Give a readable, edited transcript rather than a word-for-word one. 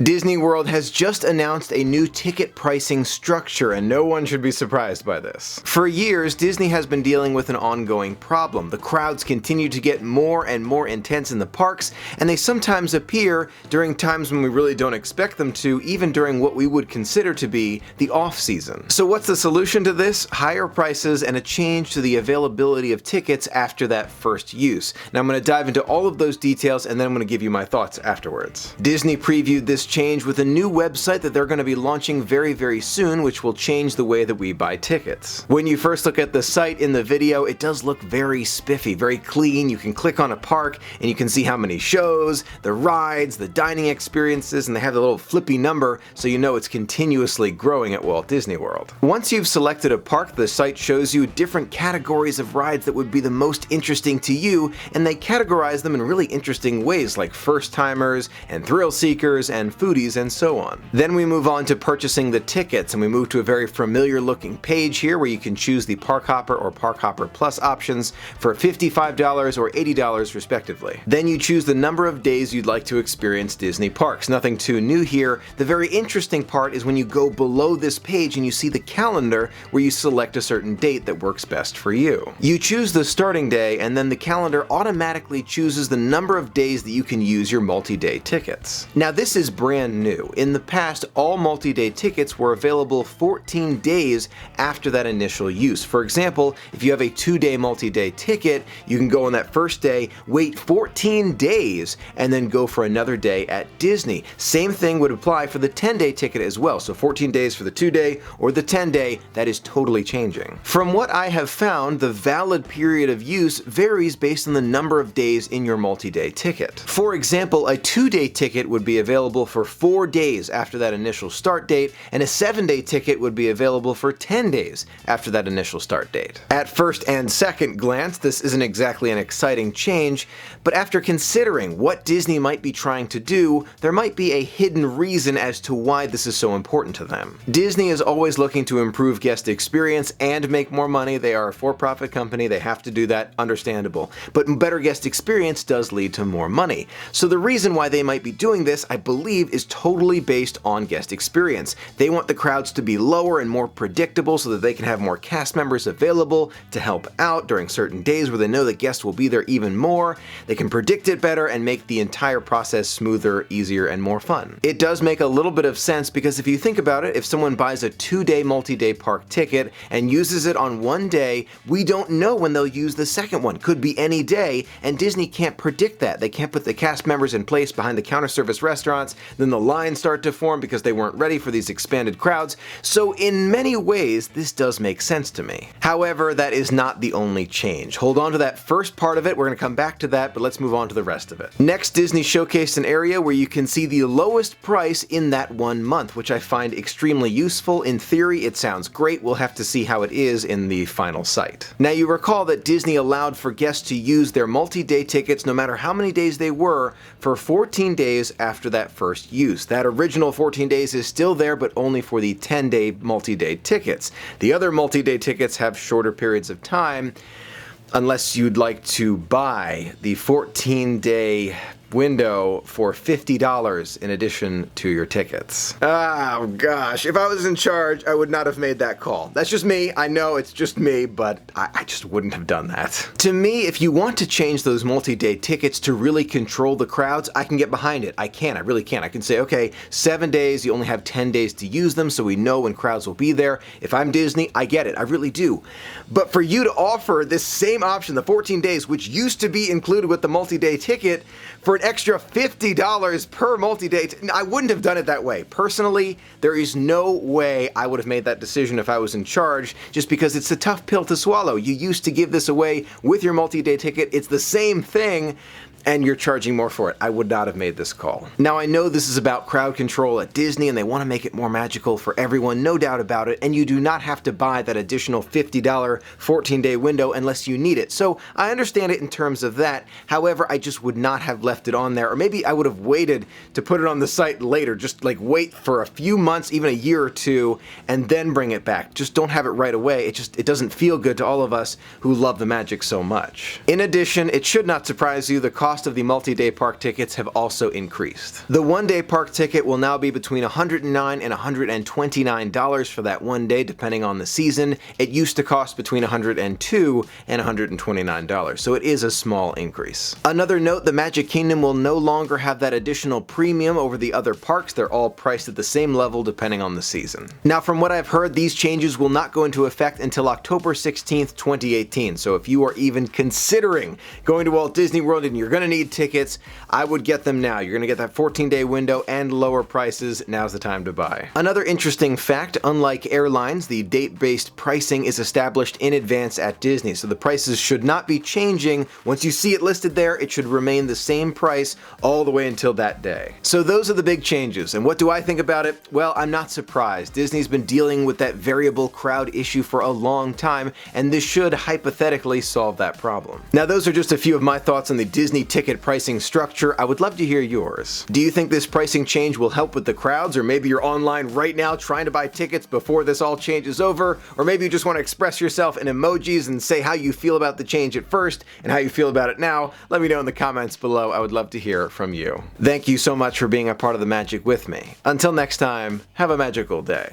Disney World has just announced a new ticket pricing structure, and no one should be surprised by this. For years, Disney has been dealing with an ongoing problem. The crowds continue to get more and more intense in the parks, and they sometimes appear during times when we really don't expect them to, even during what we would consider to be the off-season. So what's the solution to this? Higher prices and a change to the availability of tickets after that first use. Now I'm going to dive into all of those details, and then I'm going to give you my thoughts afterwards. Disney previewed this change with a new website that they're going to be launching very soon, which will change the way that we buy tickets. When you first look at the site in the video, it does look very spiffy, very clean. You can click on a park and you can see how many shows, the rides, the dining experiences, and they have the little flippy number so you know it's continuously growing at Walt Disney World. Once you've selected a park, the site shows you different categories of rides that would be the most interesting to you, and they categorize them in really interesting ways, like first-timers and thrill seekers and foodies and so on. Then we move on to purchasing the tickets, and we move to a very familiar looking page here where you can choose the Park Hopper or Park Hopper Plus options for $55 or $80 respectively. Then you choose the number of days you'd like to experience Disney parks. Nothing too new here. The very interesting part is when you go below this page and you see the calendar where you select a certain date that works best for you. You choose the starting day, and then the calendar automatically chooses the number of days that you can use your multi-day tickets. Now this is brand new. In the past, all multi-day tickets were available 14 days after that initial use. For example, if you have a 2-day multi-day ticket, you can go on that first day, wait 14 days, and then go for another day at Disney. Same thing would apply for the 10-day ticket as well. So 14 days for the 2-day or the 10-day, that is totally changing. From what I have found, the valid period of use varies based on the number of days in your multi-day ticket. For example, a 2-day ticket would be available for 4 days after that initial start date, and a 7-day ticket would be available for 10 days after that initial start date. At first and second glance, this isn't exactly an exciting change, but after considering what Disney might be trying to do, there might be a hidden reason as to why this is so important to them. Disney is always looking to improve guest experience and make more money. They are a for-profit company, they have to do that, understandable. But better guest experience does lead to more money. So the reason why they might be doing this, I believe, is totally based on guest experience. They want the crowds to be lower and more predictable so that they can have more cast members available to help out during certain days where they know that guests will be there even more. They can predict it better and make the entire process smoother, easier, and more fun. It does make a little bit of sense because if you think about it, if someone buys a 2-day multi-day park ticket and uses it on one day, we don't know when they'll use the second one. Could be any day, and Disney can't predict that. They can't put the cast members in place behind the counter service restaurants, then the lines start to form because they weren't ready for these expanded crowds. So in many ways, this does make sense to me. However, that is not the only change. Hold on to that first part of it, we're going to come back to that, but let's move on to the rest of it. Next, Disney showcased an area where you can see the lowest price in that 1 month, which I find extremely useful. In theory, it sounds great. We'll have to see how it is in the final site. Now, you recall that Disney allowed for guests to use their multi-day tickets, no matter how many days they were, for 14 days after that first use. That original 14 days is still there, but only for the 10-day multi-day tickets. The other multi-day tickets have shorter periods of time, unless you'd like to buy the 14-day window for $50 in addition to your tickets. Oh gosh, if I was in charge, I would not have made that call. That's just me. I know it's just me, but I just wouldn't have done that. To me, if you want to change those multi-day tickets to really control the crowds, I can get behind it. I really can. I can say, okay, 7 days, you only have 10 days to use them, so we know when crowds will be there. If I'm Disney, I get it. I really do. But for you to offer this same option, the 14 days, which used to be included with the multi-day ticket, for an extra $50 per multi-day, I wouldn't have done it that way. Personally, there is no way I would have made that decision if I was in charge, just because it's a tough pill to swallow. You used to give this away with your multi-day ticket. It's the same thing, and you're charging more for it. I would not have made this call. Now, I know this is about crowd control at Disney and they want to make it more magical for everyone, no doubt about it, and you do not have to buy that additional $50 14-day window unless you need it. So I understand it in terms of that. However, I just would not have left it on there, or maybe I would have waited to put it on the site later, just like wait for a few months, even a year or two, and then bring it back. Just don't have it right away. It doesn't feel good to all of us who love the magic so much. In addition, it should not surprise you, the cost cost of the multi-day park tickets have also increased. The one-day park ticket will now be between $109 and $129 for that one day, depending on the season. It used to cost between $102 and $129, so it is a small increase. Another note, the Magic Kingdom will no longer have that additional premium over the other parks. They're all priced at the same level depending on the season. Now, from what I've heard, these changes will not go into effect until October 16th, 2018, so if you are even considering going to Walt Disney World and you're going to need tickets, I would get them now. You're going to get that 14-day window and lower prices. Now's the time to buy. Another interesting fact, unlike airlines, the date-based pricing is established in advance at Disney, so the prices should not be changing. Once you see it listed there, it should remain the same price all the way until that day. So those are the big changes, and what do I think about it? Well, I'm not surprised. Disney's been dealing with that variable crowd issue for a long time, and this should hypothetically solve that problem. Now, those are just a few of my thoughts on the Disney ticket pricing structure. I would love to hear yours. Do you think this pricing change will help with the crowds, or maybe you're online right now trying to buy tickets before this all changes over, or maybe you just want to express yourself in emojis and say how you feel about the change at first and how you feel about it now? Let me know in the comments below. I would love to hear from you. Thank you so much for being a part of the magic with me. Until next time, have a magical day.